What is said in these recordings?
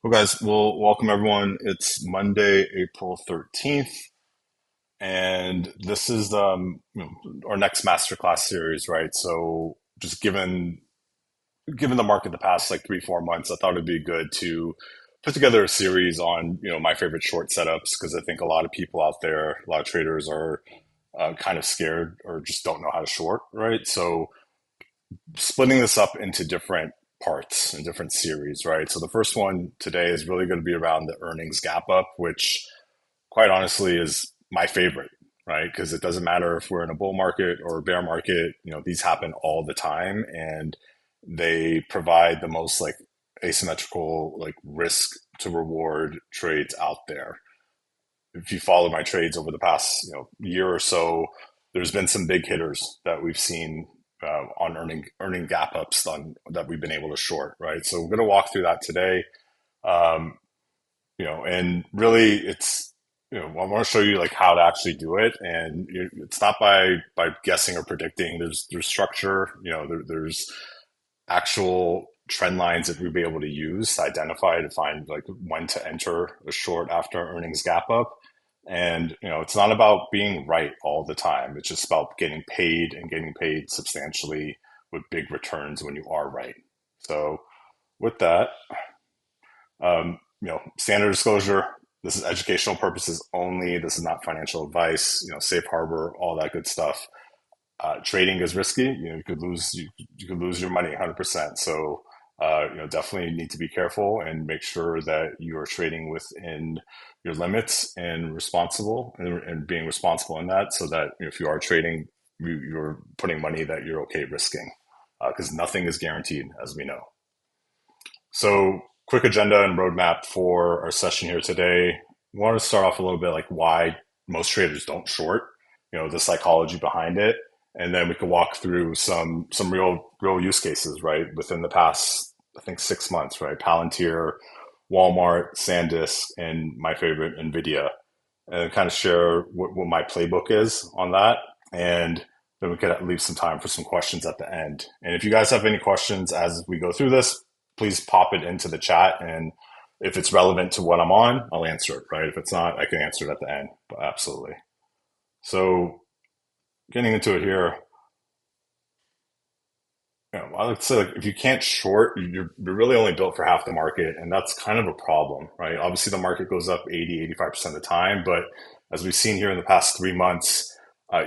Well, guys, well, welcome everyone. It's Monday, April 13th, and this is our next masterclass series, right? So, just given the market the past like 3, 4 months, I thought it'd be good to put together a series on my favorite short setups because I think a lot of people out there, a lot of traders are kind of scared or just don't know how to short, right? So, splitting this up into different parts and different series, right? So the first one today is really going to be around the earnings gap up, which quite honestly is my favorite, right? Because it doesn't matter if we're in a bull market or a bear market, these happen all the time and they provide the most like asymmetrical like risk to reward trades out there. If you follow my trades over the past year or so, there's been some big hitters that we've seen on earning gap ups on that we've been able to short, right? So we're going to walk through that today. Um, and really I want to show you like how to actually do it, and it's not by guessing or predicting. There's structure, there's actual trend lines that we'll be able to use to identify to find like when to enter a short after earnings gap up. And it's not about being right all the time. It's just about getting paid and getting paid substantially with big returns when you are right. So with that, standard disclosure. This is educational purposes only. This is not financial advice. Safe harbor, all that good stuff. Trading is risky. You could lose your money 100%. So definitely need to be careful and make sure that you are trading within your limits and responsible and being responsible in that, so that if you are trading, you're putting money that you're okay risking, because nothing is guaranteed, as we know. So quick agenda and roadmap for our session here today. We want to start off a little bit like why most traders don't short, the psychology behind it, and then we could walk through some real use cases, right, within the past, I think, 6 months, right? Palantir, Walmart, SanDisk, and my favorite, NVIDIA, and kind of share what my playbook is on that. And then we could leave some time for some questions at the end. And if you guys have any questions as we go through this, please pop it into the chat. And if it's relevant to what I'm on, I'll answer it, right? If it's not, I can answer it at the end. But absolutely. So getting into it here, I would say like, if you can't short, you're really only built for half the market. And that's kind of a problem, right? Obviously, the market goes up 80, 85% of the time. But as we've seen here in the past 3 months,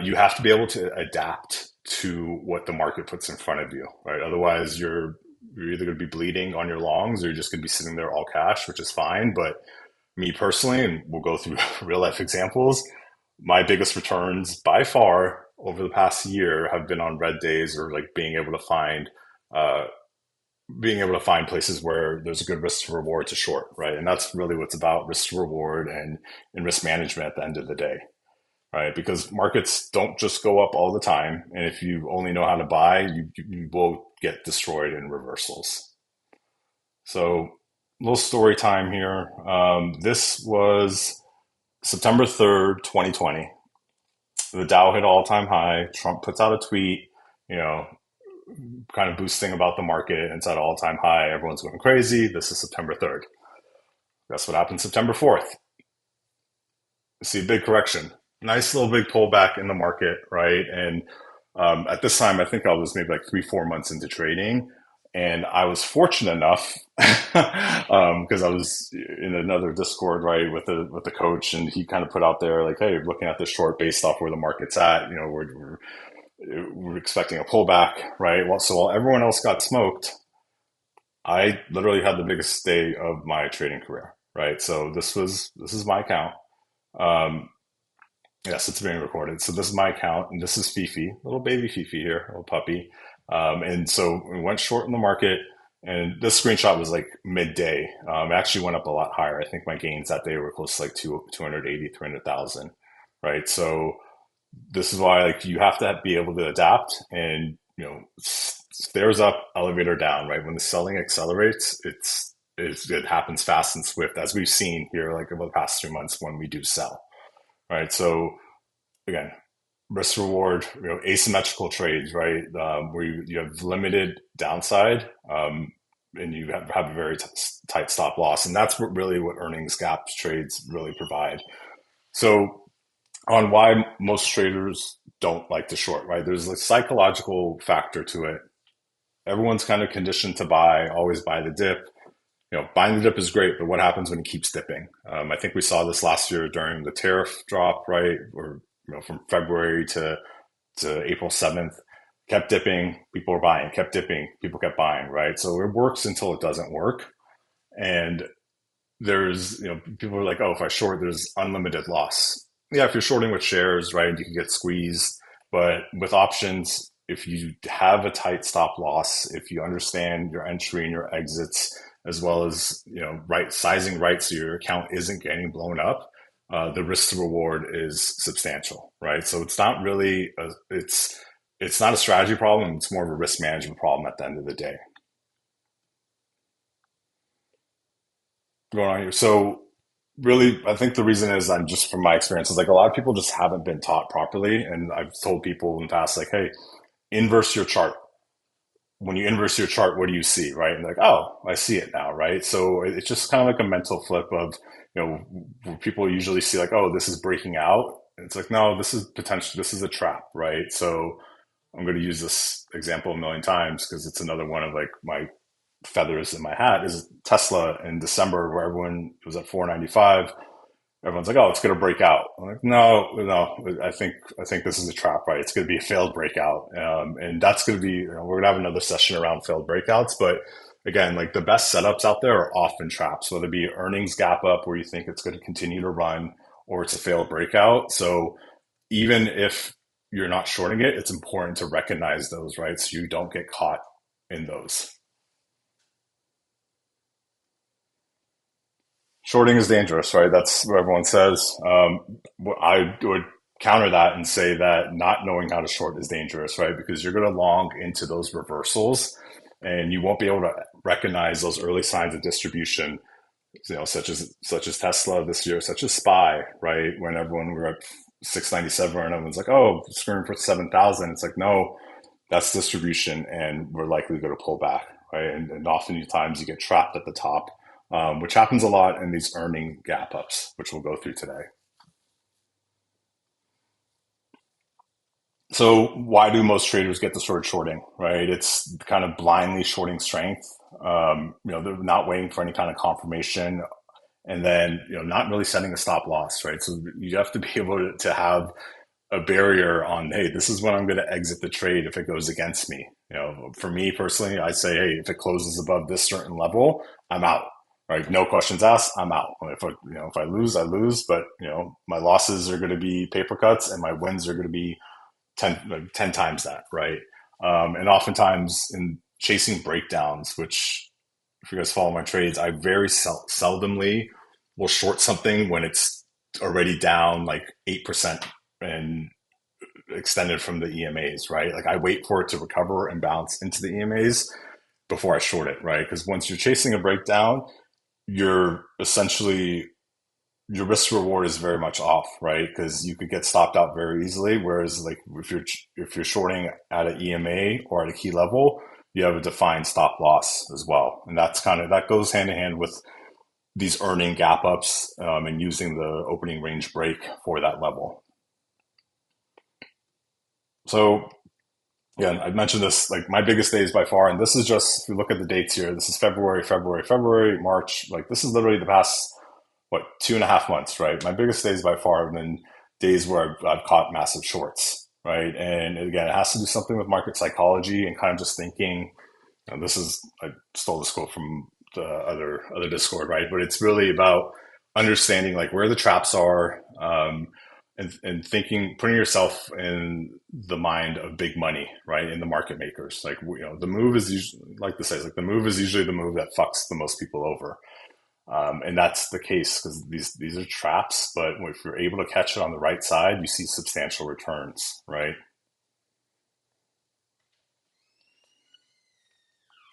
you have to be able to adapt to what the market puts in front of you, right? Otherwise, you're either going to be bleeding on your longs or you're just going to be sitting there all cash, which is fine. But me personally, and we'll go through real life examples, my biggest returns by far over the past year have been on red days, or like uh, being able to find places where there's a good risk to reward to short, right? And that's really what's about risk to reward and risk management at the end of the day, right? Because markets don't just go up all the time. And if you only know how to buy, you will get destroyed in reversals. So, a little story time here. This was September 3rd, 2020. The Dow hit all-time high. Trump puts out a tweet, you know, kind of boosting about the market. It's at all-time high. Everyone's going crazy. This is September 3rd. Guess what happened September 4th? You see a big correction. Nice little big pullback in the market, right? And at this time, I think I was maybe like 3, 4 months into trading. And I was fortunate enough because I was in another Discord, right, with the coach, and he kind of put out there like, "Hey, looking at this short based off where the market's at, we're expecting a pullback, right?" Well, so while everyone else got smoked, I literally had the biggest day of my trading career, right? So this is my account. Um, yes, it's being recorded. So this is my account, and this is Fifi, little baby Fifi here, little puppy. And so we went short in the market, and this screenshot was like midday. It actually went up a lot higher. I think my gains that day were close to like 280, 300,000, right? So this is why like you have to be able to adapt and stairs up, elevator down, right? When the selling accelerates, it happens fast and swift, as we've seen here like over the past 3 months when we do sell, right? So again, risk reward, asymmetrical trades, right? Where you have limited downside. and you have a very tight stop loss. And that's what earnings gap trades really provide. So on why most traders don't like to short, right? There's a psychological factor to it. Everyone's kind of conditioned to always buy the dip. Buying the dip is great, but what happens when it keeps dipping? I think we saw this last year during the tariff drop, right? Or from February to April 7th, kept dipping, people were buying, kept dipping, people kept buying, right? So it works until it doesn't work. And there's, people are like, oh, if I short, there's unlimited loss. Yeah, if you're shorting with shares, right, you can get squeezed. But with options, if you have a tight stop loss, if you understand your entry and your exits, as well as sizing right so your account isn't getting blown up, the risk to reward is substantial, right? So it's not really it's not a strategy problem. It's more of a risk management problem at the end of the day. Going on here. So really, I think the reason is I'm just from my experience is like a lot of people just haven't been taught properly. And I've told people in the past, like, hey, inverse your chart. When you inverse your chart, what do you see, right? And like, oh, I see it now, right? So it's just kind of like a mental flip of, where people usually see like, oh, this is breaking out. And it's like, no, this is potential. This is a trap, right? So I'm going to use this example a million times because it's another one of like my feathers in my hat is Tesla in December where everyone was at 495. Everyone's like, oh, it's going to break out. I'm like, no, I think this is a trap, right? It's going to be a failed breakout. And that's going to be, we're going to have another session around failed breakouts. But again, like the best setups out there are often traps, whether it be earnings gap up where you think it's going to continue to run or it's a failed breakout. So even if you're not shorting it, it's important to recognize those, right? So you don't get caught in those. Shorting is dangerous, right? That's what everyone says. I would counter that and say that not knowing how to short is dangerous, right? Because you're going to long into those reversals and you won't be able to recognize those early signs of distribution, such as Tesla this year, such as SPY, right? When everyone were at 697 and everyone's like, oh, screwing for 7,000. It's like, no, that's distribution and we're likely going to pull back, right? And oftentimes you get trapped at the top, which happens a lot in these earning gap ups, which we'll go through today. So why do most traders get the sort of shorting, right? It's kind of blindly shorting strength. They're not waiting for any kind of confirmation and then, not really setting a stop loss, right? So you have to be able to have a barrier on, hey, this is when I'm going to exit the trade if it goes against me. For me personally, I say, hey, if it closes above this certain level, I'm out. Right, no questions asked. I'm out. If I lose, I lose. But my losses are going to be paper cuts, and my wins are going to be 10 times that. Right, and oftentimes in chasing breakdowns, which if you guys follow my trades, I very seldomly will short something when it's already down like 8% and extended from the EMAs, right? Like I wait for it to recover and bounce into the EMAs before I short it, right? Because once you're chasing a breakdown, you're essentially your risk reward is very much off, right? Because you could get stopped out very easily. Whereas like if you're shorting at an EMA or at a key level, you have a defined stop loss as well, and that goes hand in hand with these earning gap ups and using the opening range break for that level. So again, I mentioned this, like my biggest days by far, and this is just, if you look at the dates here, this is February, March, like this is literally the past, 2.5 months, right? My biggest days by far have been days where I've caught massive shorts, right? And again, it has to do something with market psychology and kind of just thinking, I stole this quote from the other Discord, right? But it's really about understanding like where the traps are, and thinking, putting yourself in the mind of big money, right? In the market makers, like the move is usually, like this says, like the move is usually the move that fucks the most people over, and that's the case because these are traps. But if you're able to catch it on the right side, you see substantial returns, right?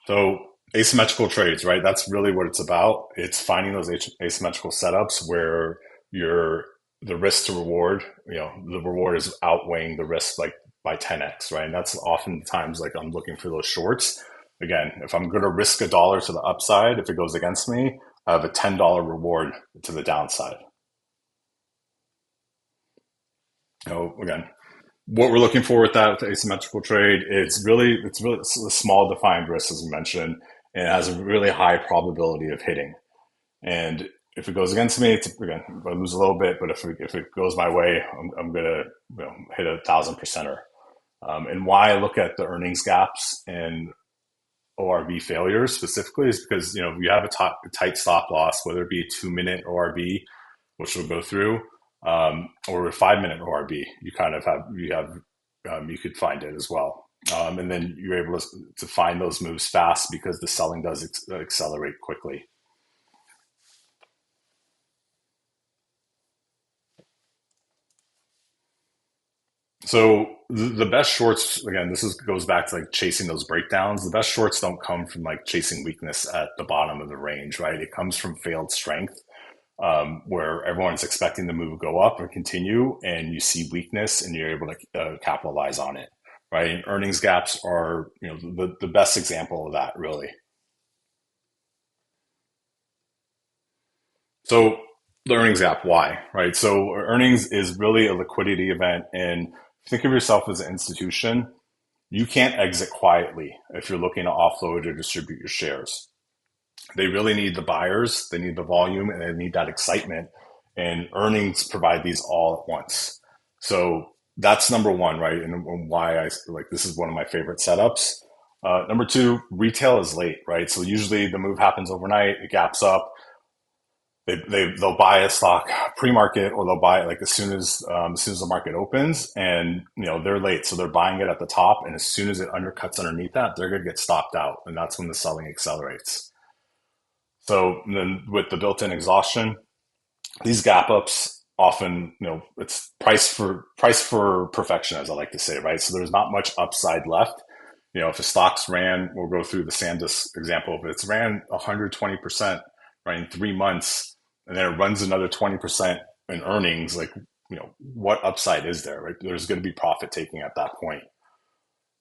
So asymmetrical trades, right? That's really what it's about. It's finding those asymmetrical setups where you're the risk to reward, the reward is outweighing the risk like by 10x, right? And that's oftentimes like I'm looking for those shorts. again, if I'm going to risk $1 to the upside, if it goes against me, I have a $10 reward to the downside. Again, what we're looking for with that with the asymmetrical trade, it's a small defined risk, as we mentioned, and it has a really high probability of hitting. And if it goes against me, again, I lose a little bit, but if it goes my way, I'm gonna hit 1,000%er. And why I look at the earnings gaps and ORB failures specifically is because you have a tight stop loss, whether it be a 2-minute ORB, which we'll go through, or a 5-minute ORB. You could find it as well, and then you're able to find those moves fast because the selling does accelerate quickly. So the best shorts, again, goes back to like chasing those breakdowns. The best shorts don't come from like chasing weakness at the bottom of the range, right? It comes from failed strength, where everyone's expecting the move to go up or continue, and you see weakness, and you're able to capitalize on it, right? And earnings gaps are the best example of that, really. So the earnings gap, why, right? So earnings is really a liquidity event, and think of yourself as an institution. You can't exit quietly if you're looking to offload or distribute your shares. They really need the buyers, they need the volume, and they need that excitement. And earnings provide these all at once. So that's number one, right? And why I like this is one of my favorite setups. Number two, retail is late, right? So usually the move happens overnight, it gaps up. They'll buy a stock pre-market, or they'll buy it like as soon as the market opens, and they're late, so they're buying it at the top, and as soon as it undercuts underneath that, they're going to get stopped out, and that's when the selling accelerates. So then with the built-in exhaustion, these gap ups often, it's price for perfection, as I like to say, right? So there's not much upside left. If a stock's ran, we'll go through the SanDisk example. If it's ran 120%, right, in 3 months, and then it runs another 20% in earnings, like, what upside is there, right? There's going to be profit taking at that point.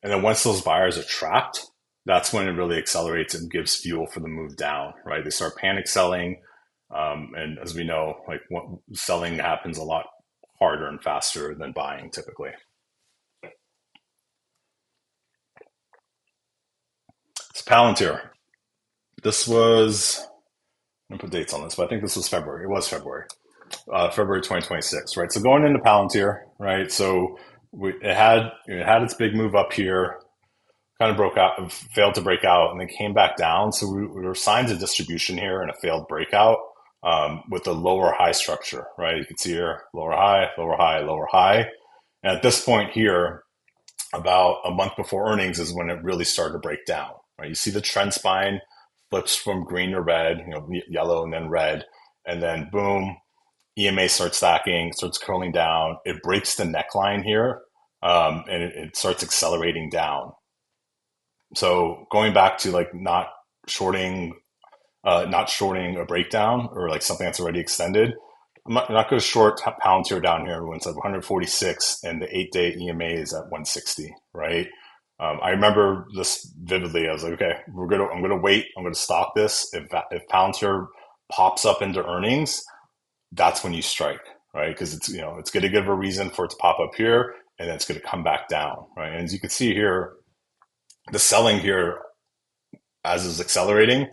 And then once those buyers are trapped, that's when it really accelerates and gives fuel for the move down, right? They start panic selling. And as we know, like selling happens a lot harder and faster than buying typically. It's Palantir. This was, I'm gonna put dates on this, but I think this was February. It was February. February 2026, right? So going into Palantir, right? So it had its big move up here, kind of broke out, failed to break out, and then came back down. So we were signs of distribution here and a failed breakout with a lower high structure, right? You can see here, lower high, lower high, lower high. And at this point here, about a month before earnings is when it really started to break down, right? You see the trend spine flips from green to red, yellow and then red, and then boom, EMA starts stacking, starts curling down. It breaks the neckline here, and it starts accelerating down. So going back to like not shorting a breakdown or like something that's already extended. I'm not going to short Palantir down here when it's at 146 and the 8-day EMA is at 160, right? I remember this vividly. I was like, okay, I'm going to wait. I'm going to stop this. If Palantir pops up into earnings, that's when you strike, right? Because it's going to give a reason for it to pop up here, and then it's going to come back down, right? And as you can see here, the selling here, as is accelerating,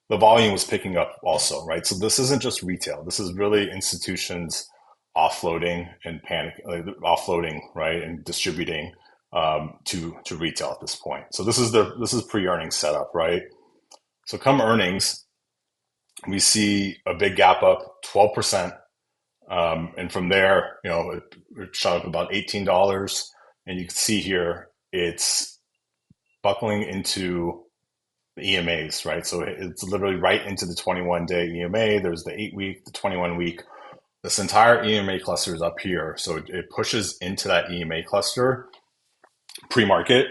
the volume was picking up also, right? So this isn't just retail. This is really institutions offloading and offloading, right, and distributing to retail at this point. So this is pre-earnings setup, right? So come earnings, we see a big gap up, 12%. And from there, it shot up about $18. And you can see here, it's buckling into the EMAs, right? So it's literally right into the 21-day EMA. There's the 8-week, the 21-week. This entire EMA cluster is up here. So it pushes into that EMA cluster pre-market.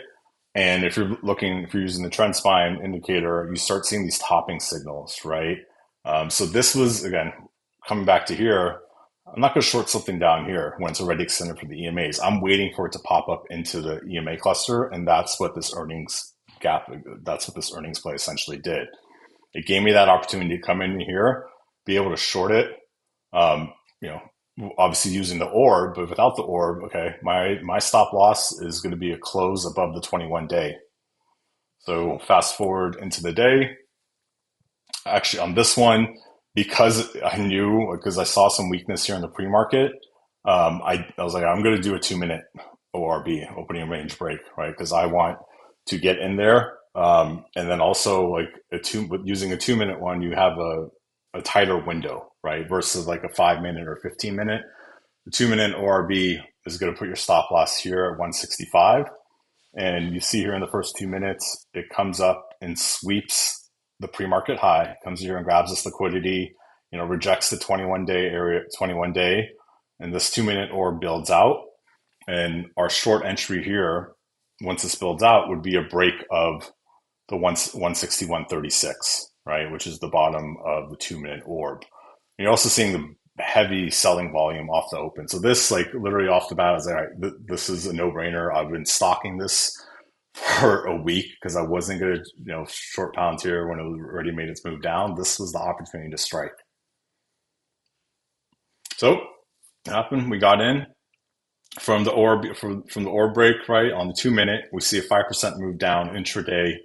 And if you're using the trend spine indicator, you start seeing these topping signals, right? So this was, again, coming back to here, I'm not going to short something down here when it's already extended for the EMAs. I'm waiting for it to pop up into the EMA cluster, and that's what this earnings gap. That's what this earnings play essentially did. It gave me that opportunity to come in here, be able to short it. You know, obviously using the orb, but without the orb, okay, my stop loss is going to be a close above the 21 day. So fast forward into the day. Actually, on this one, because I knew, because I saw some weakness here in the pre-market, I was like, I'm going to do a 2-minute ORB, opening range break, right? Because I want to get in there. And then also like using a 2-minute one, you have a tighter window, right? Versus like a 5-minute or 15-minute. The 2-minute ORB is going to put your stop loss here at 165. And you see here in the first 2 minutes, it comes up and sweeps the pre-market high, comes here and grabs this liquidity, you know, rejects the 21-day area, 21 day, and this 2-minute orb builds out. And our short entry here, once this builds out, would be a break of the 161.36, right, which is the bottom of the 2-minute orb. You're also seeing the heavy selling volume off the open. So this, like literally off the bat, I was like, all right, this is a no-brainer. I've been stocking this for a week because I wasn't going to, you know, short pound here when it already made its move down. This was the opportunity to strike. So it happened. We got in from the orb from the orb break, right? On the 2-minute, we see a 5% move down intraday,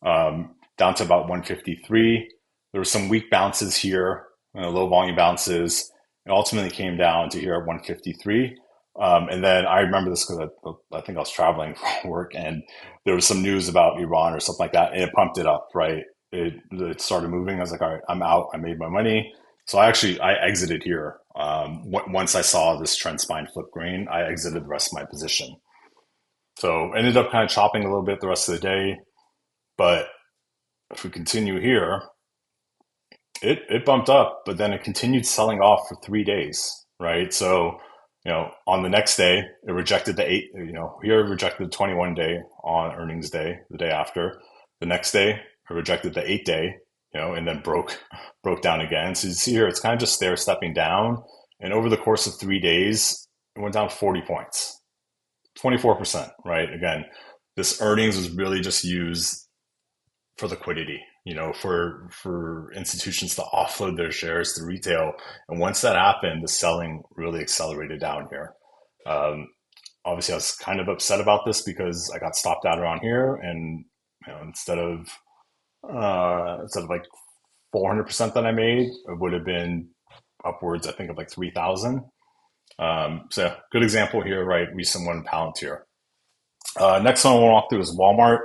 down to about 153. There were some weak bounces here, low volume bounces. It ultimately came down to here at 153. And then I remember this because I think I was traveling for work and there was some news about Iran or something like that, and it pumped it up, right? It started moving. I was like, all right, I'm out. I made my money. So I exited here. Once I saw this trend spine flip green, I exited the rest of my position. So ended up kind of chopping a little bit the rest of the day. But if we continue here, it bumped up, but then it continued selling off for 3 days, right? So, you know, on the next day, it rejected the here it rejected the 21 day on earnings day, the day after. The next day, it rejected the 8-day, you know, and then broke down again. So you see here, it's kind of just stair stepping down. And over the course of 3 days, it went down 40 points, 24%, right? Again, this earnings was really just used for liquidity, you know, for institutions to offload their shares to retail. And once that happened, the selling really accelerated down here. Obviously, I was kind of upset about this because I got stopped out around here, and you know, instead of like 400% that I made, it would have been upwards, I think, of like 3,000. So good example here, right? Recent one pound here. Next one I want to walk through is Walmart.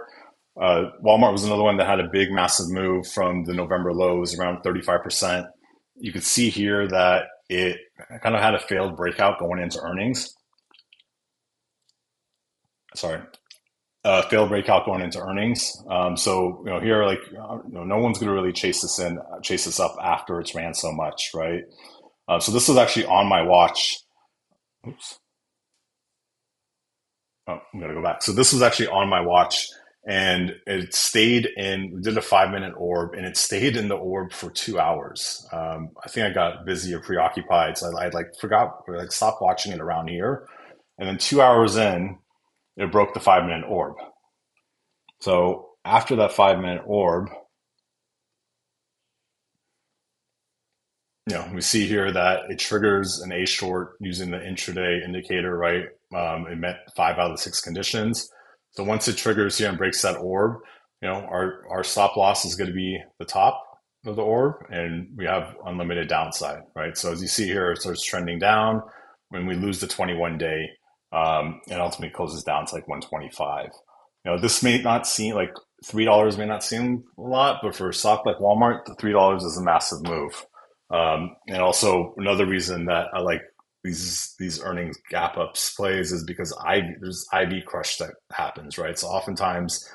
Walmart was another one that had a big, massive move from the November lows, around 35%. You could see here that it kind of had a failed breakout going into earnings. Failed breakout going into earnings. So you know here, like no one's going to really chase this up after it's ran so much, right? So this was actually on my watch. Oops. Oh, I'm going to go back. So this was actually on my watch, and it stayed in. We did a 5-minute orb, and it stayed in the orb for 2 hours. I think I got busy or preoccupied, so I like forgot, like stopped watching it around here, and then 2 hours in, it broke the 5-minute orb. So after that 5-minute orb, you know, we see here that it triggers an A short using the intraday indicator, right? It met 5 out of the 6 conditions. So once it triggers here and breaks that orb, you know, our stop loss is going to be the top of the orb, and we have unlimited downside, right? So as you see here, it starts trending down. When we lose the 21 day, and ultimately closes down to like 125. You know, this may not seem like $3 may not seem a lot, but for a stock like Walmart, the $3 is a massive move. And also another reason that I like these earnings gap ups plays is because there's IV crush that happens, right? So oftentimes,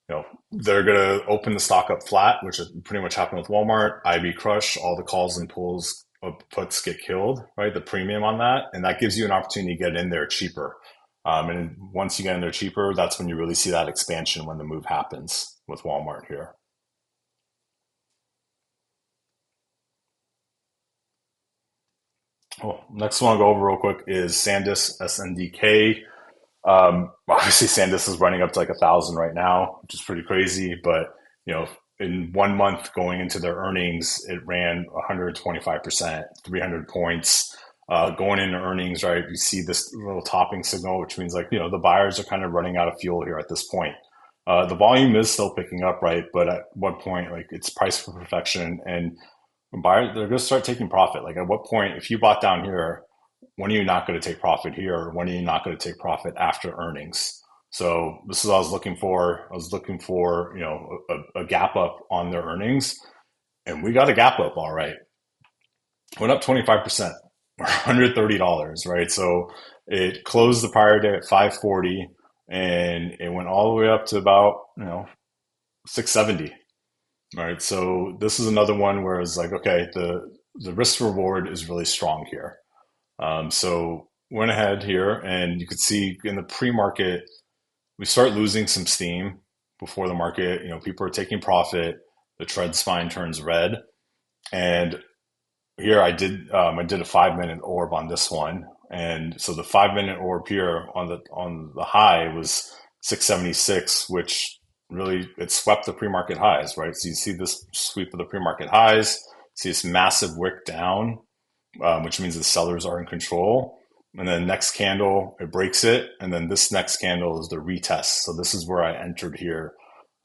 you know, they're gonna open the stock up flat, which is pretty much happened with Walmart. IV crush, all the calls and pulls of puts get killed, right? The premium on that, and that gives you an opportunity to get in there cheaper. And once you get in there cheaper, that's when you really see that expansion when the move happens with Walmart here. Oh, next one I'll go over real quick is SanDisk SNDK. Obviously, Sandus is running up to like 1,000 right now, which is pretty crazy. But you know, in 1 month going into their earnings, it ran 125%, 300 points. Going into earnings, right? You see this little topping signal, which means like the buyers are kind of running out of fuel here at this point. The volume is still picking up, right? But at what point, like it's price for perfection, and buyers they're going to start taking profit. Like at what point, if you bought down here, when are you not going to take profit here? Or when are you not going to take profit after earnings? So this is what I was looking for. I was looking for a gap up on their earnings, and we got a gap up, all right. Went up 25% or $130, right? So it closed the prior day at 540, and it went all the way up to about 670. All right, so this is another one where it's like, okay, the risk reward is really strong here. So went ahead here, and you could see in the pre-market, we start losing some steam before the market. People are taking profit. The trend spine turns red, and here I did a 5 minute orb on this one, and so the 5 minute orb here on the high was 676, which really it swept the pre-market highs, right? So you see this sweep of the pre-market highs, see this massive wick down, which means the sellers are in control. And then next candle, it breaks it. And then this next candle is the retest. So this is where I entered here.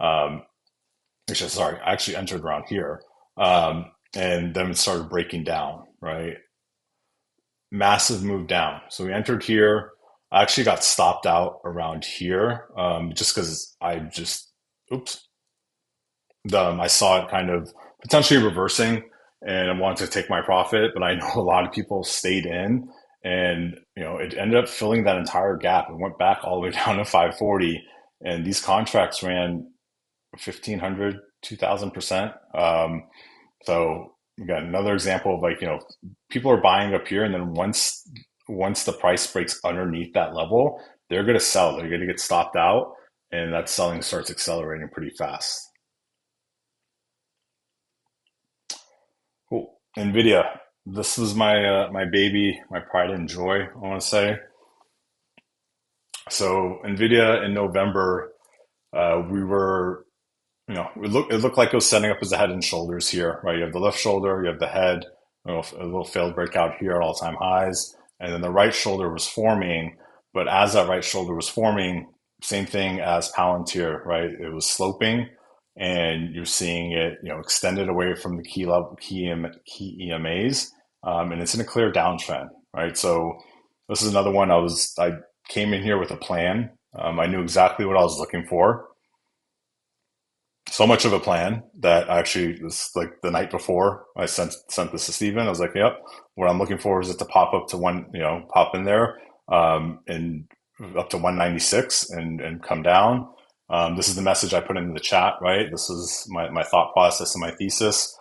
Sorry, I actually entered around here. And then it started breaking down, right? Massive move down. So we entered here. I actually got stopped out around here just because oops, I saw it kind of potentially reversing, and I wanted to take my profit, but I know a lot of people stayed in, and it ended up filling that entire gap. It went back all the way down to 540, and these contracts ran 1,500, 2,000%. So again, another example of like people are buying up here, and then once the price breaks underneath that level, they're going to sell. They're going to get stopped out, and that selling starts accelerating pretty fast. Cool. NVIDIA. This was my baby, my pride and joy, I want to say. So NVIDIA in November, we were, it looked like it was setting up as a head and shoulders here, right? You have the left shoulder, you have the head, a little failed breakout here at all-time highs, and then the right shoulder was forming. But as that right shoulder was forming, same thing as Palantir, right? It was sloping, and you're seeing it, extended away from the key level, key EMAs, and it's in a clear downtrend, right? So this is another one. I came in here with a plan. I knew exactly what I was looking for. So much of a plan that actually was like the night before I sent this to Steven. I was like, yep, what I'm looking for is it to pop up to pop in there, and up to 196 and come down. This is the message I put into the chat, right? This is my thought process and my thesis.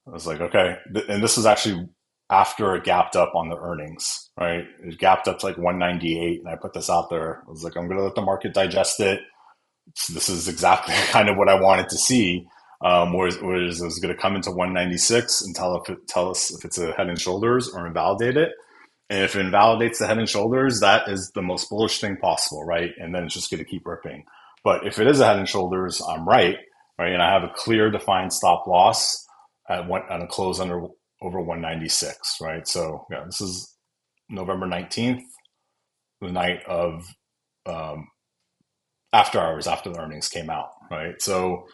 I was like, okay, and this is actually after it gapped up on the earnings, right? It gapped up to like 198, and I put this out there. I was like, I'm going to let the market digest it. So this is exactly kind of what I wanted to see. Whereas it was going to come into 196 and tell us if it's a head and shoulders or invalidate it. And if it invalidates the head and shoulders, that is the most bullish thing possible, right? And then it's just going to keep ripping. But if it is a head and shoulders, I'm right? And I have a clear defined stop loss on a close over 196, right? So yeah, this is November 19th, the night of after hours, after the earnings came out, right? So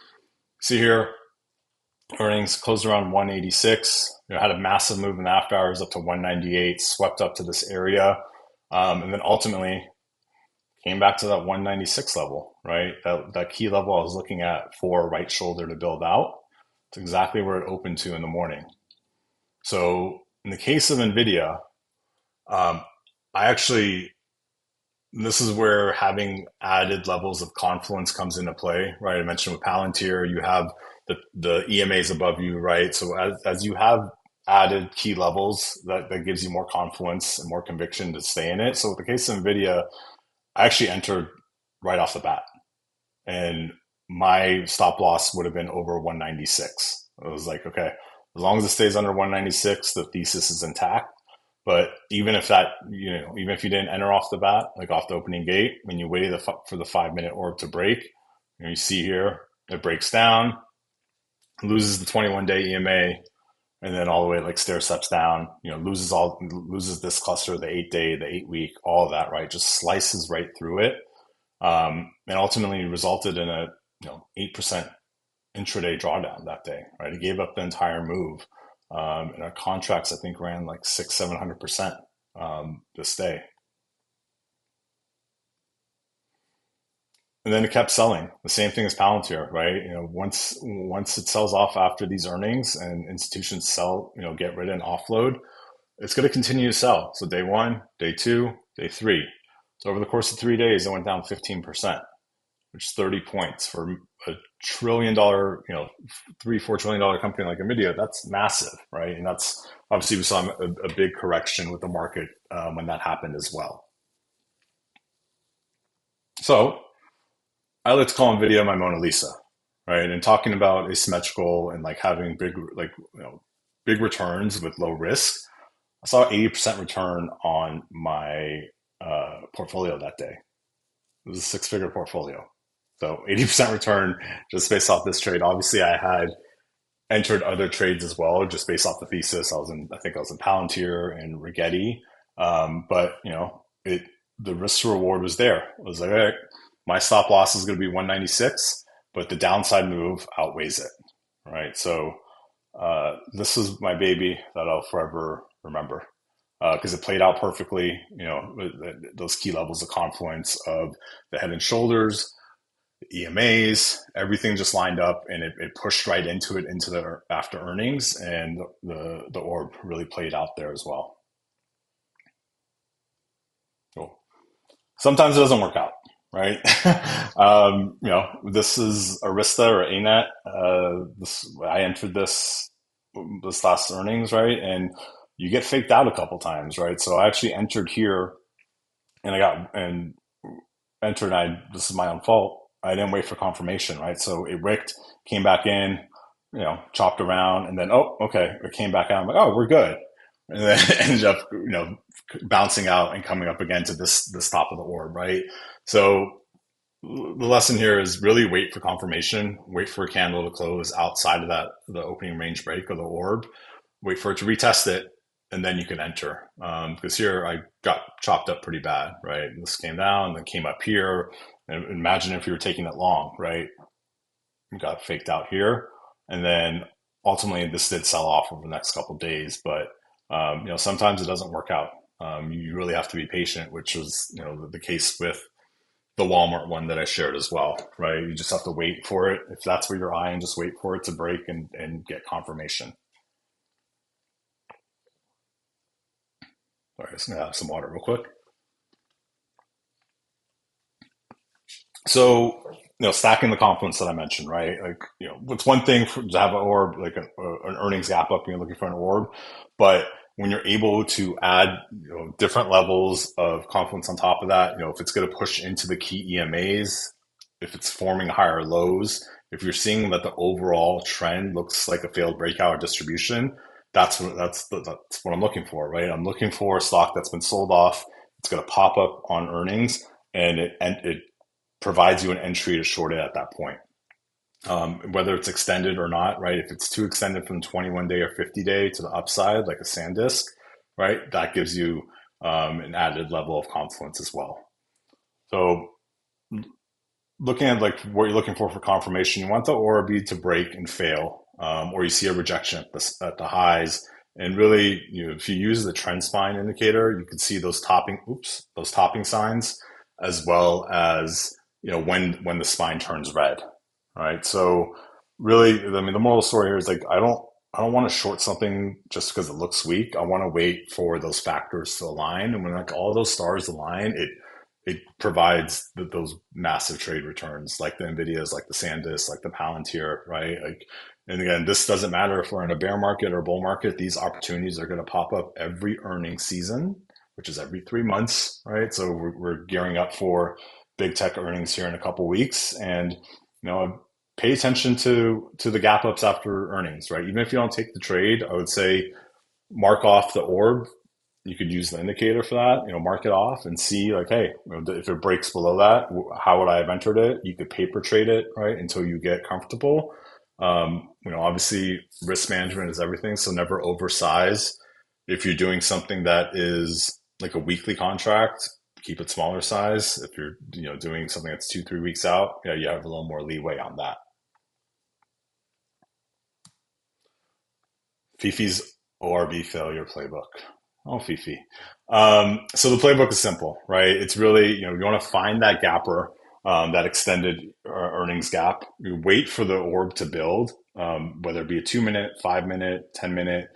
see here, earnings closed around 186. Had a massive move in the after hours up to 198, swept up to this area, and then ultimately came back to that 196 level, right? That key level I was looking at for right shoulder to build out. It's exactly where it opened to in the morning. So in the case of NVIDIA, this is where having added levels of confluence comes into play, right? I mentioned with Palantir, you have the EMAs above you, right? So as you have added key levels, that gives you more confluence and more conviction to stay in it. So with the case of NVIDIA, I actually entered right off the bat, and my stop loss would have been over 196. I was like, okay, as long as it stays under 196, the thesis is intact. But even if that, even if you didn't enter off the bat, like off the opening gate, when you waited for the 5 minute orb to break, you see here, it breaks down, loses the 21-day EMA, and then all the way like stair steps down, loses this cluster, the 8-day, the 8-week, all of that, right? Just slices right through it. And ultimately resulted in a 8% intraday drawdown that day, right? It gave up the entire move. And our contracts, I think, ran like 600-700% this day. And then it kept selling. The same thing as Palantir, right? Once it sells off after these earnings and institutions sell, get rid and offload, it's going to continue to sell. So day 1, day 2, day 3. So over the course of 3 days, it went down 15%, which is 30 points for a $1 trillion, $3-4 trillion company like NVIDIA. That's massive, right? And that's obviously we saw a big correction with the market when that happened as well. So I like to call NVIDIA my Mona Lisa, right? And talking about asymmetrical and like having big returns with low risk. I saw 80% return on my portfolio that day. It was a 6-figure portfolio. So 80% return just based off this trade. Obviously, I had entered other trades as well, just based off the thesis. I think I was in Palantir and Rigetti. But the risk to reward was there. I was like, all right, my stop loss is going to be 196, but the downside move outweighs it, right? So this is my baby that I'll forever remember because it played out perfectly. Those key levels of confluence of the head and shoulders, the EMAs, everything just lined up, and it pushed right into the after earnings, and the orb really played out there as well. Cool. Sometimes it doesn't work out, right? This is Arista or ANET. I entered this last earnings, right? And you get faked out a couple times, right? So I actually entered here, and this is my own fault. I didn't wait for confirmation, right? So it wicked, came back in, chopped around, and then, oh, okay, it came back out. I'm like, oh, we're good. And then it ended up, bouncing out and coming up again to this top of the orb, right? So the lesson here is really wait for confirmation, wait for a candle to close outside of the opening range break or the orb, wait for it to retest it, and then you can enter. Because here I got chopped up pretty bad, right? This came down, then came up here. And imagine if you were taking it long, right? You got faked out here. And then ultimately this did sell off over the next couple of days. But, sometimes it doesn't work out. You really have to be patient, which was, the case with the Walmart one that I shared as well, right? You just have to wait for it. If that's where you're eyeing, just wait for it to break and get confirmation. All right, I'm just going to have some water real quick. So, stacking the confluence that I mentioned, right? Like, it's one thing to have an orb, like an earnings gap up, and you're looking for an orb, but when you're able to add, different levels of confluence on top of that, if it's going to push into the key EMAs, if it's forming higher lows, if you're seeing that the overall trend looks like a failed breakout or distribution, that's what I'm looking for, right? I'm looking for a stock that's been sold off. It's going to pop up on earnings, and it provides you an entry to short it at that point. Whether it's extended or not, right? If it's too extended from 21-day or 50-day to the upside, like a SanDisk, right? That gives you an added level of confluence as well. So looking at like what you're looking for confirmation, you want the ORB to break and fail, or you see a rejection at the highs. And really, if you use the trend spine indicator, you can see those topping signs, as well as when the spine turns red, right? So really, the moral story here is like I don't want to short something just because it looks weak. I want to wait for those factors to align, and when like all those stars align, it provides those massive trade returns, like the NVIDIAs, like the SanDisk, like the Palantir, right? Like, and again, this doesn't matter if we're in a bear market or a bull market. These opportunities are going to pop up every earnings season, which is every 3 months, right? So we're gearing up for big tech earnings here in a couple weeks, and pay attention to the gap ups after earnings, right? Even if you don't take the trade, I would say mark off the orb you could use the indicator for that, mark it off and see like, hey, if it breaks below that, how would I have entered it? You could paper trade it, right, until you get comfortable. Obviously risk management is everything. So never oversize. If you're doing something that is like a weekly contract, keep it smaller size. If you're, doing something that's 2, 3 weeks out, yeah, you have a little more leeway on that. FiFi's ORB failure playbook. Oh, FiFi. So the playbook is simple, right? It's really, you want to find that gapper, that extended earnings gap. You wait for the orb to build, whether it be a 2 minute, 5 minute, 10 minute.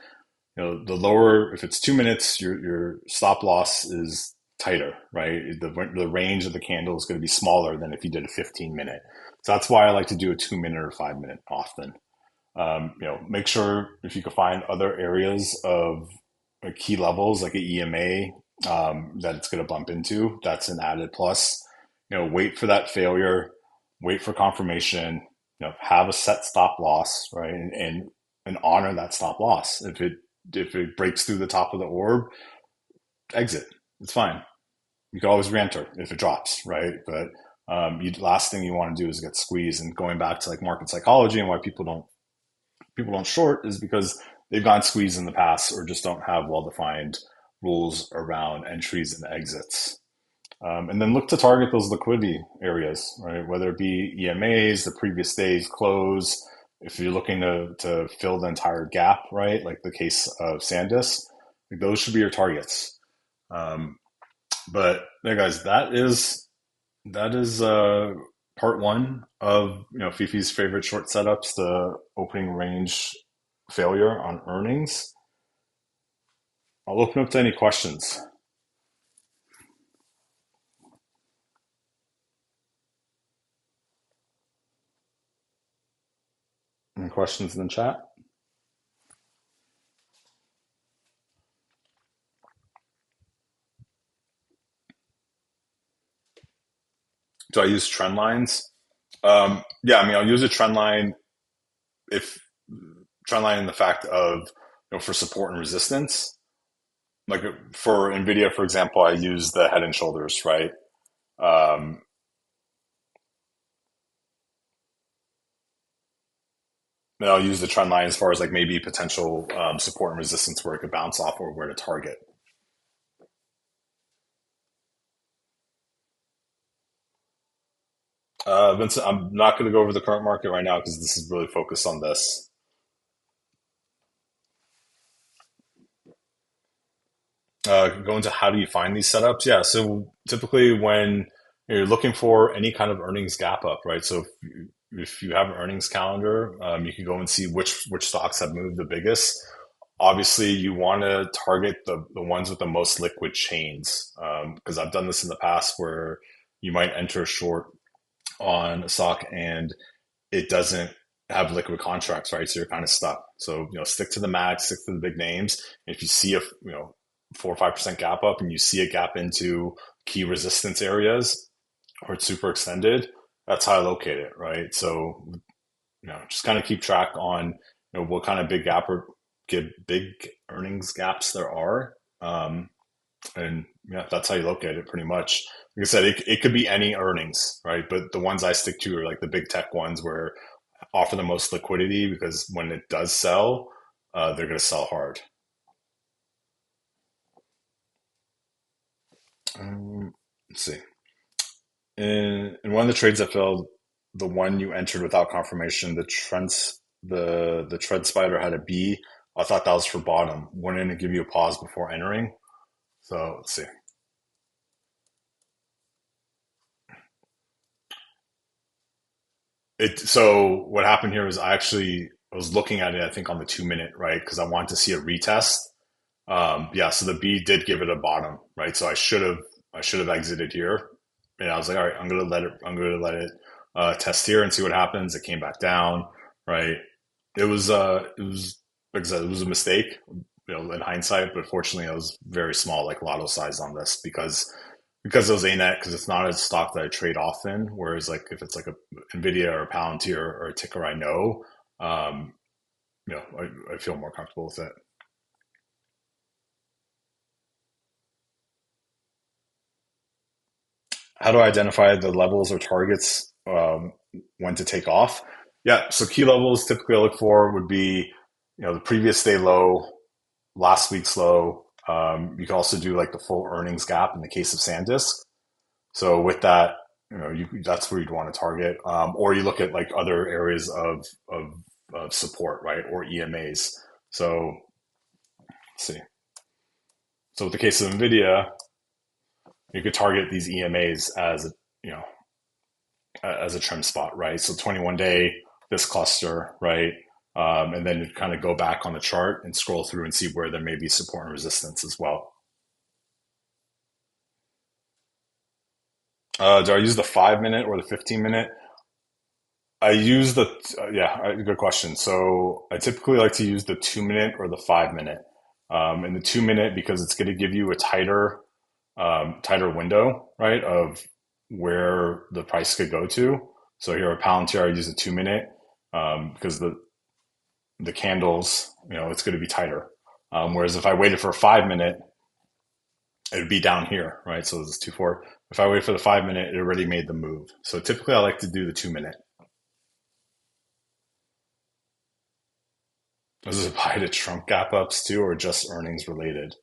The lower, if it's 2 minutes, your stop loss is tighter, right? The range of the candle is going to be smaller than if you did a 15 minute. So that's why I like to do a 2 minute or 5 minute often. Make sure if you can find other areas of key levels like an EMA that it's going to bump into. That's an added plus. Wait for that failure, wait for confirmation. Have a set stop loss, right, and honor that stop loss. If it breaks through the top of the orb, exit. It's fine. You can always re-enter if it drops, right? But last thing you want to do is get squeezed. And going back to like market psychology and why people don't short is because they've gotten squeezed in the past or just don't have well-defined rules around entries and exits. And then look to target those liquidity areas, right? Whether it be EMAs, the previous day's close. If you're looking to fill the entire gap, right? Like the case of Sandus, those should be your targets. But yeah, guys, that is part one of Fifi's favorite short setups, the opening range failure on earnings. I'll open up to any questions. Any questions in the chat? Do I use trend lines? Yeah, I mean, I'll use a trend line if trend line in the fact of for support and resistance. Like for NVIDIA, for example, I use the head and shoulders, right? Um, and I'll use the trend line as far as like maybe potential support and resistance where it could bounce off or where to target. Vincent, I'm not going to go over the current market right now because this is really focused on this. Go into how do you find these setups? Yeah, so typically when you're looking for any kind of earnings gap up, right? So if you have an earnings calendar, you can go and see which stocks have moved the biggest. Obviously, you want to target the ones with the most liquid chains because I've done this in the past where you might enter short on a stock and it doesn't have liquid contracts, right? So you're kind of stuck. So, stick to the max, stick to the big names. And if you see a, 4 or 5% gap up and you see a gap into key resistance areas or it's super extended, that's how I locate it, right? So, just kind of keep track on, what kind of big gap or big earnings gaps there are. And yeah, that's how you look at it pretty much. Like I said, it could be any earnings, right? But the ones I stick to are like the big tech ones where offer the most liquidity because when it does sell, they're going to sell hard. Let's see. In one of the trades that failed, the one you entered without confirmation, the trend spider had a B. I thought that was for bottom. Wouldn't it give you a pause before entering? So let's see. So what happened here was I was looking at it, I think on the 2 minute, right? Because I wanted to see a retest. Yeah, so the B did give it a bottom, right? So I should have exited here. And I was like, all right, I'm gonna let it test here and see what happens. It came back down, right? It was like I said, it was a mistake, in hindsight, but fortunately I was very small, like lotto size on this because it was ANET, because it's not a stock that I trade often. Whereas like if it's like a Nvidia or a Palantir or a ticker I know, um, I feel more comfortable with it. How do I identify the levels or targets when to take off? Yeah, so key levels typically I look for would be, the previous day low, last week's low. You can also do like the full earnings gap in the case of SanDisk. So with that, that's where you'd want to target, or you look at like other areas of support, right, or EMAs. So let's see. So with the case of NVIDIA, you could target these EMAs as you know as a trim spot, right? So 21-day, this cluster, right? And then you kind of go back on the chart and scroll through and see where there may be support and resistance as well. Do I use the 5 minute or the 15 minute? I use the yeah, good question. So I typically like to use the 2 minute or the 5 minute. And the 2 minute because it's going to give you a tighter window, right, of where the price could go to. So here at Palantir, I use a 2 minute because the candles, it's going to be tighter. Whereas if I waited for a 5 minute, it would be down here, right? So this is 2 4. If I wait for the 5 minute, it already made the move. So typically, I like to do the 2 minute. Does it apply to Trump gap ups too, or just earnings related?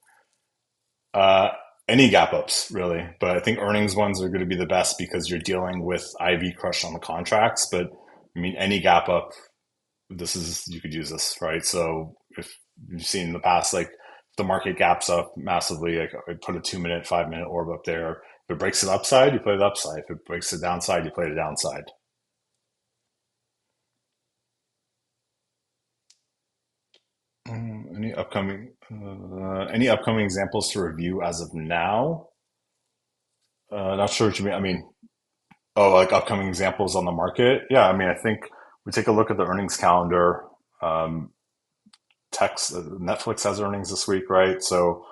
Uh, any gap ups really, but I think earnings ones are going to be the best because you're dealing with IV crush on the contracts. But I mean, any gap up, you could use this, right? So if you've seen in the past, like if the market gaps up massively, like I put a 2 minute, 5 minute orb up there. If it breaks it upside, you play the upside. If it breaks the downside, you play the downside. Any upcoming examples to review as of now? Not sure what you mean. I mean, oh, like upcoming examples on the market? Yeah, I mean, I think we take a look at the earnings calendar. Um, Netflix has earnings this week, right? So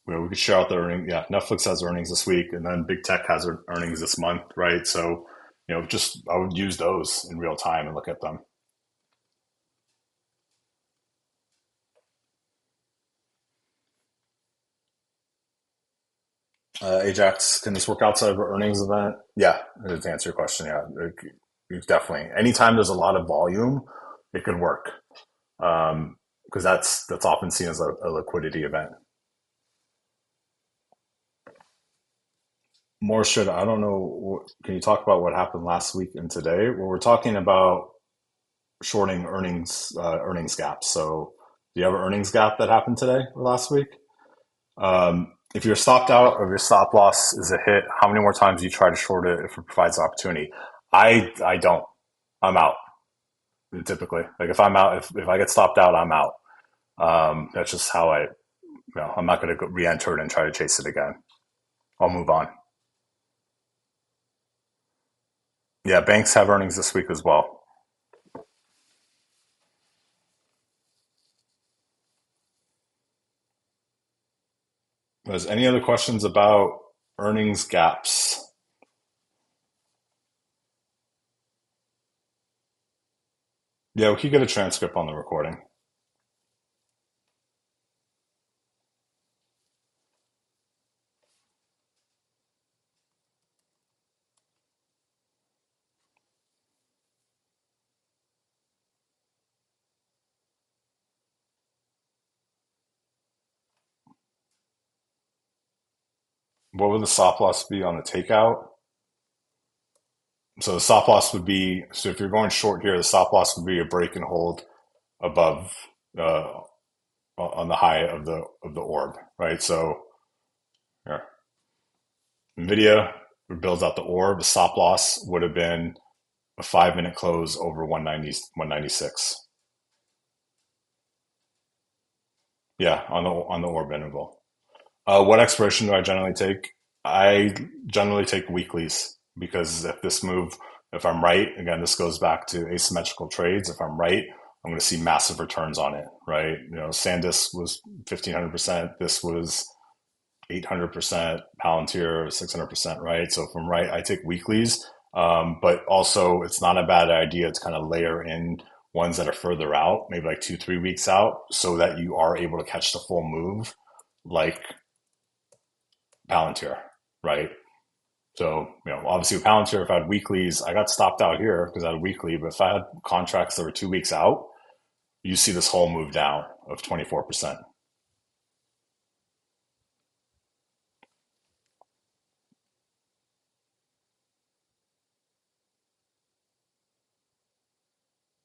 we could share out the earnings. Yeah, Netflix has earnings this week, and then big tech has earnings this month, right? So just I would use those in real time and look at them. Ajax, can this work outside of an earnings event? Yeah, to answer your question, yeah, definitely. Anytime there's a lot of volume, it could work because that's often seen as a liquidity event. More should I don't know. Can you talk about what happened last week and today? Well, we're talking about shorting earnings gaps. So, do you have an earnings gap that happened today or last week? If you're stopped out or your stop loss is a hit, how many more times do you try to short it if it provides opportunity? I don't. I'm out typically. Like if I'm out, if I get stopped out, I'm out. That's just how I'm not going to re-enter it and try to chase it again. I'll move on. Yeah, banks have earnings this week as well. There's any other questions about earnings gaps? Yeah, we could get a transcript on the recording. What would the stop loss be on the takeout? So the stop loss would be, so if you're going short here, the stop loss would be a break and hold above on the high of the orb, right? So here, NVIDIA builds out the orb. The stop loss would have been a 5 minute close over 190, 196. Yeah, on the orb interval. What expiration do I generally take? I generally take weeklies because if I'm right, again, this goes back to asymmetrical trades. If I'm right, I'm going to see massive returns on it, right? SanDisk was 1,500%. This was 800%. Palantir 600%, right? So if I'm right, I take weeklies. But also, it's not a bad idea to kind of layer in ones that are further out, maybe like 2 3 weeks out, so that you are able to catch the full move, like Palantir, right? So, obviously with Palantir, if I had weeklies, I got stopped out here because I had a weekly. But if I had contracts that were 2 weeks out, you see this whole move down of 24%.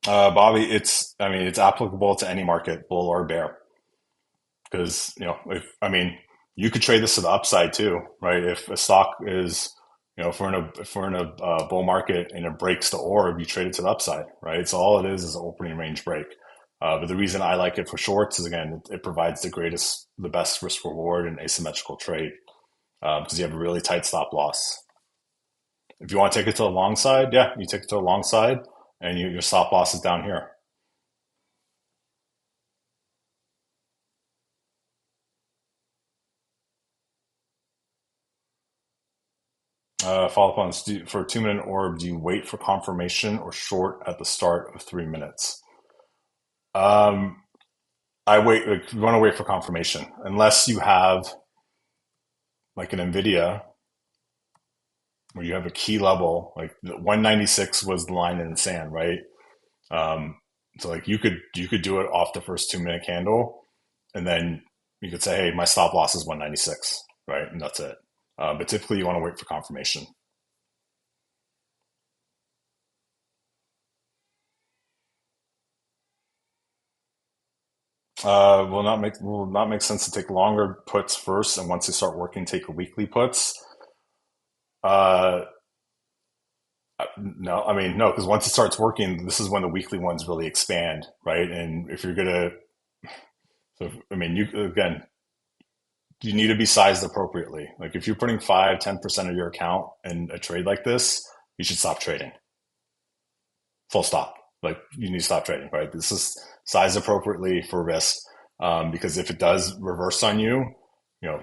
Bobby, it's applicable to any market, bull or bear. Because, you could trade this to the upside too, right? If a stock is, if we're in a bull market and it breaks the orb, you trade it to the upside, right? So all it is an opening range break. But the reason I like it for shorts is, again, it provides the best risk reward and asymmetrical trade, because you have a really tight stop loss. If you want to take it to the long side, yeah, you take it to the long side, and your stop loss is down here. Follow up on this. For a 2 minute orb, do you wait for confirmation or short at the start of 3 minutes? Um, I wait. Like, you want to wait for confirmation, unless you have like an Nvidia where you have a key level. Like 196 was the line in the sand, right? Um, so like you could do it off the first 2 minute candle, and then you could say, hey, my stop loss is 196, right? And that's it. But typically, you want to wait for confirmation. Will not make sense to take longer puts first, and once they start working, take weekly puts. Uh, no, no, because once it starts working, this is when the weekly ones really expand, right? And if you're gonna, so you again, you need to be sized appropriately. Like if you're putting 5, 10% of your account in a trade like this, you should stop trading. Full stop. Like you need to stop trading, right? This is sized appropriately for risk, because if it does reverse on you, you're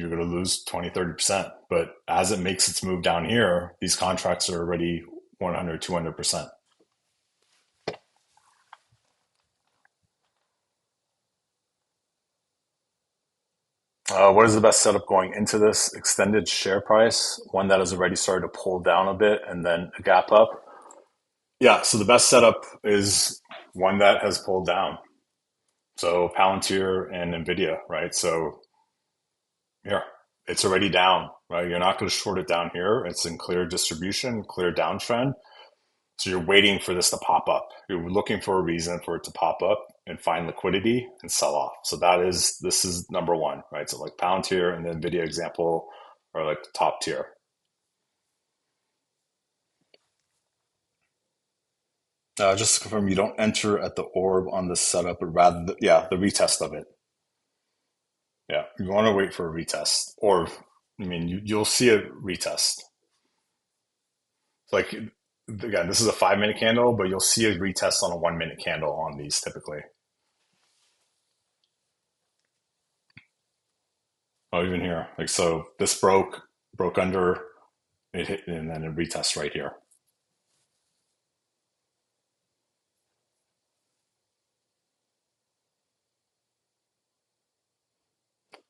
going to lose 20, 30%. But as it makes its move down here, these contracts are already 100, 200%. What is the best setup going into this extended share price? One that has already started to pull down a bit and then a gap up. Yeah, so the best setup is one that has pulled down. So Palantir and Nvidia, right? So here, it's already down, right? You're not going to short it down here. It's in clear distribution, clear downtrend. So you're waiting for this to pop up. You're looking for a reason for it to pop up and find liquidity and sell off. So this is number one, right? So like Palantir and the Nvidia example are like the top tier. Just to confirm, you don't enter at the orb on the setup, but rather, the retest of it. Yeah, you want to wait for a retest, or you'll see a retest. Like again, this is a 5 minute candle, but you'll see a retest on a 1 minute candle on these typically. Oh, even here, like so, this broke under it hit, and then a retest right here.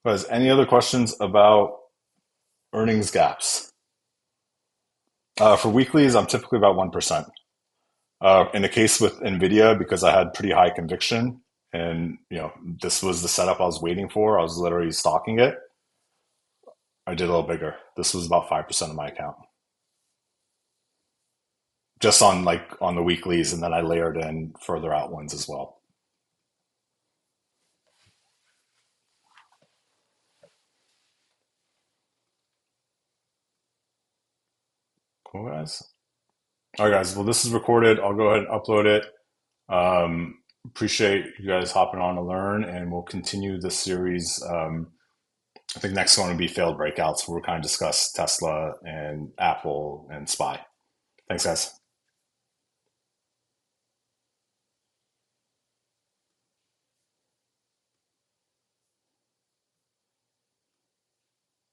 But any other questions about earnings gaps? For weeklies, I'm typically about 1%. In the case with Nvidia, because I had pretty high conviction, and this was the setup I was waiting for. I was literally stalking it. I did a little bigger. This was about 5% of my account, just on the weeklies, and then I layered in further out ones as well. Cool, guys. All right, guys. Well, this is recorded. I'll go ahead and upload it. Appreciate you guys hopping on to learn, and we'll continue this series. I think next one will be failed breakouts, where we'll kind of discuss Tesla and Apple and SPY. Thanks, guys.